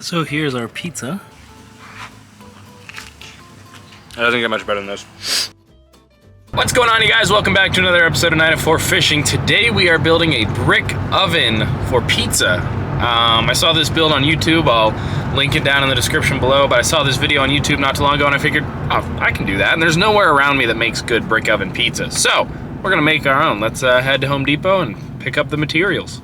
So here's our pizza. It doesn't get much better than this. What's going on, you guys? Welcome back to another episode of Night of 4 Fishing. Today we are building a brick oven for pizza. I saw this build on YouTube. I'll link it down in the description below, but I saw this video on YouTube not too long ago and I figured, oh, I can do that. And there's nowhere around me that makes good brick oven pizza. So we're gonna make our own. Let's head to Home Depot and pick up the materials.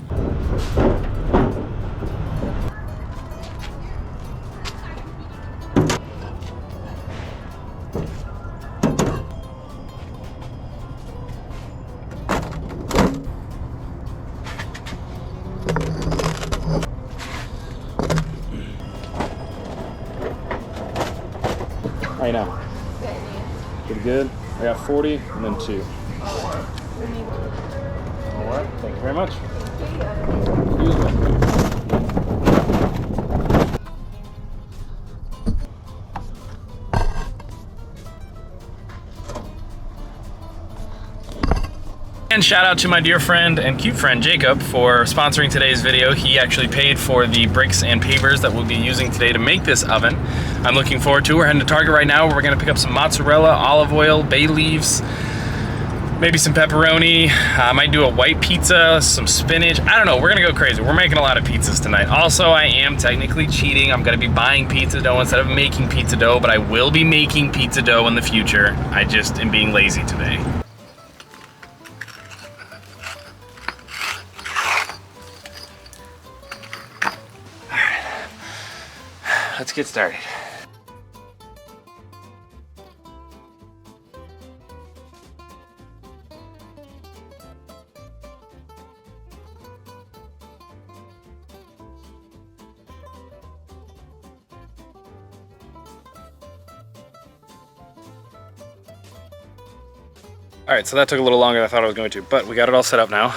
How you now? Pretty good. I got 40 and then 2. Alright, thank you very much. And shout out to my dear friend and cute friend Jacob for sponsoring today's video. He actually paid for the bricks and pavers that we'll be using today to make this oven. I'm looking forward to it. We're heading to Target right now where we're gonna pick up some mozzarella, olive oil, bay leaves, maybe some pepperoni. I might do a white pizza, some spinach. I don't know, we're gonna go crazy. We're making a lot of pizzas tonight. Also, I am technically cheating. I'm gonna be buying pizza dough instead of making pizza dough, but I will be making pizza dough in the future. I just am being lazy today. Let's get started. All right, so that took a little longer than I thought it was going to, but we got it all set up now.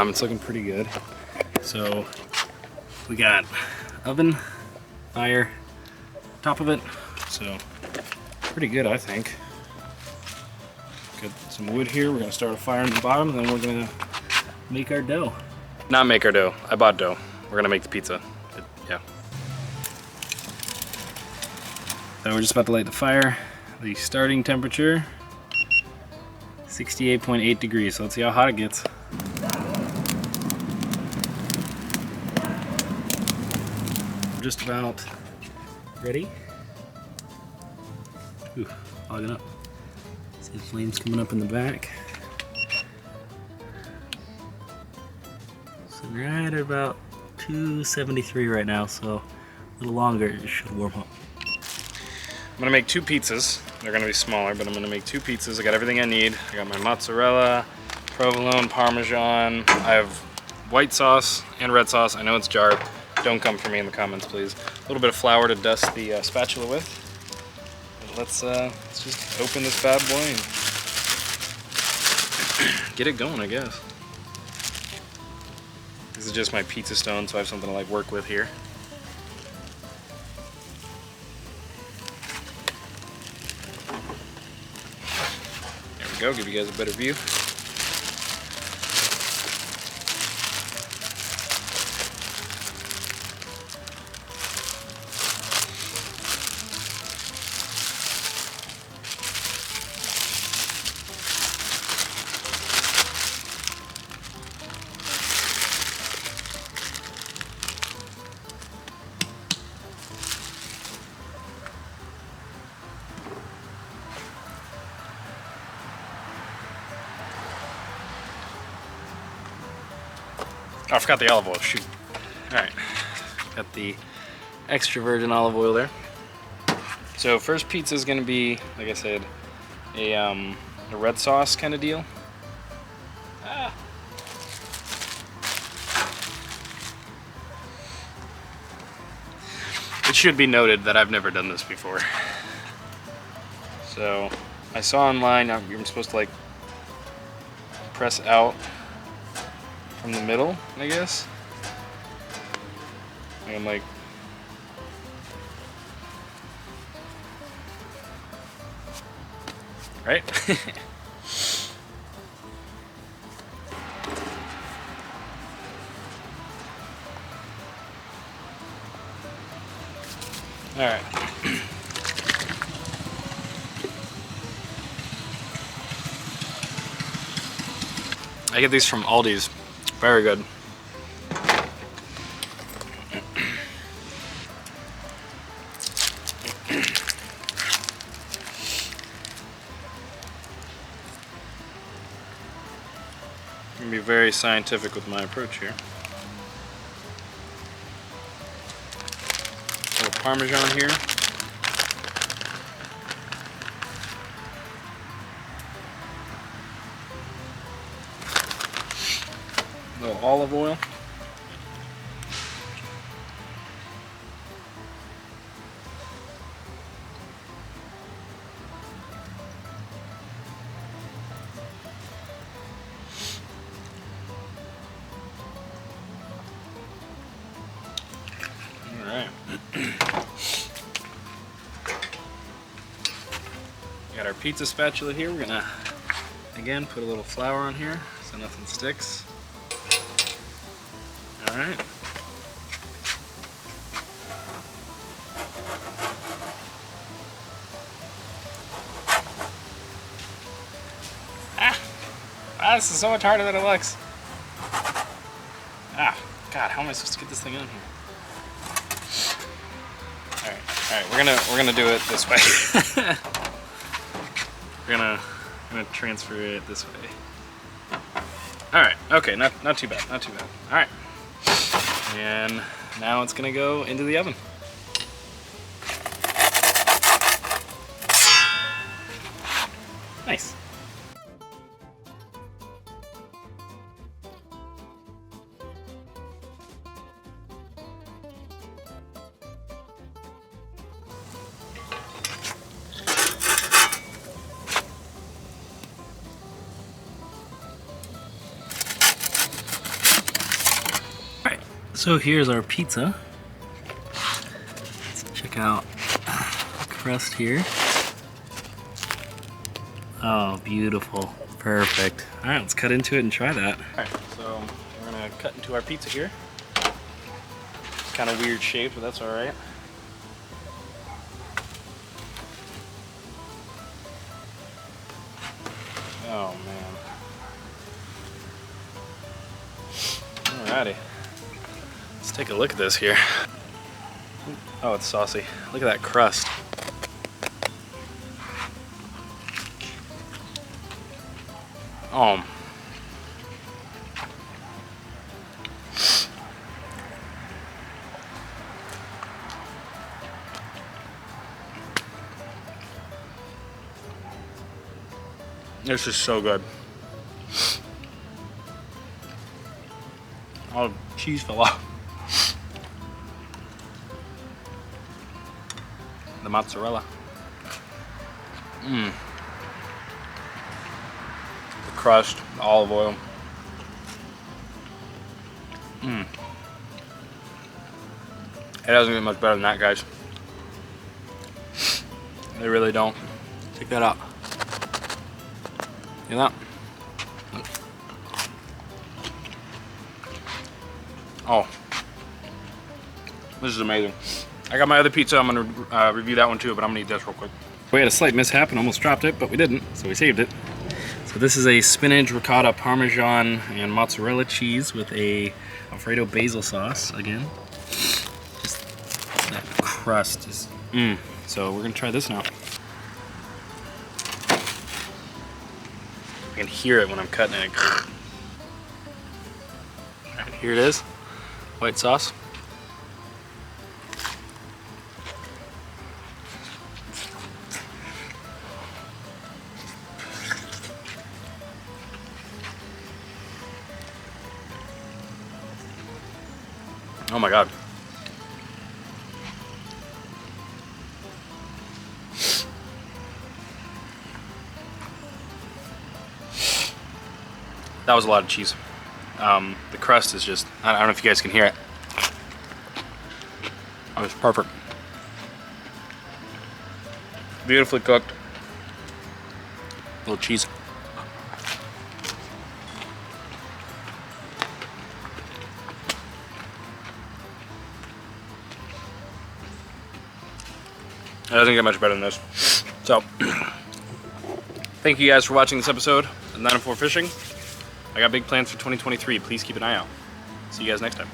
It's looking pretty good. So we got oven, fire, top of it, so pretty good, I think. Got some wood here. We're gonna start a fire in the bottom, and then we're gonna make our dough. Not make our dough. I bought dough. We're gonna make the pizza. Yeah. So we're just about to light the fire. The starting temperature, 68.8 degrees. So let's see how hot it gets. Just about ready. Ooh, fogging up. See the flames coming up in the back. So we're right at about 273 right now, so a little longer, it should warm up. I'm gonna make 2 pizzas. They're gonna be smaller, but I'm gonna make 2 pizzas. I got everything I need. I got my mozzarella, provolone, parmesan. I have white sauce and red sauce. I know it's jarred. Don't come for me in the comments, please. A little bit of flour to dust the spatula with. But let's just open this bad boy and get it going, I guess. This is just my pizza stone, so I have something to like work with here. There we go, give you guys a better view. Oh, I forgot the olive oil, shoot. All right, got the extra virgin olive oil there. So first pizza is gonna be, like I said, a red sauce kind of deal. It should be noted that I've never done this before. So I saw online you're supposed to like press out from the middle, I guess. And I'm like, right? All right. I get these from Aldi's. Very good. I'm gonna be very scientific with my approach here. A little Parmesan here. A little olive oil. Alright. Got our pizza spatula here. We're gonna, again, put a little flour on here so nothing sticks. Alright. This is so much harder than it looks. God, how am I supposed to get this thing on here? Alright, we're gonna do it this way. we're gonna transfer it this way. Alright, okay, not too bad, not too bad. Alright. And now it's gonna go into the oven. Nice. So here's our pizza. Let's check out the crust here. Oh, beautiful. Perfect. All right, let's cut into it and try that. All right, so we're gonna cut into our pizza here. It's kind of weird shape, but that's all right. Oh, man. Alrighty. Let's take a look at this here. Oh, it's saucy. Look at that crust. Oh. This is so good. All the cheese fell off. The mozzarella. The crust, the olive oil. It doesn't get much better than that, guys. They really don't. Check that out. You know that? Oh, this is amazing. I got my other pizza. I'm gonna review that one too, but I'm gonna eat this real quick. We had a slight mishap and almost dropped it, but we didn't, so we saved it. So this is a spinach, ricotta, parmesan, and mozzarella cheese with a Alfredo basil sauce. Again, just that crust is So we're gonna try this now. I can hear it when I'm cutting it. Alright, here it is. White sauce. Oh my God. That was a lot of cheese. The crust is just, I don't know if you guys can hear it. Oh, it's perfect. Beautifully cooked. A little cheese. doesn't get much better than this. So, thank you guys for watching this episode of 904 Fishing. I got big plans for 2023. Please keep an eye out. See you guys next time.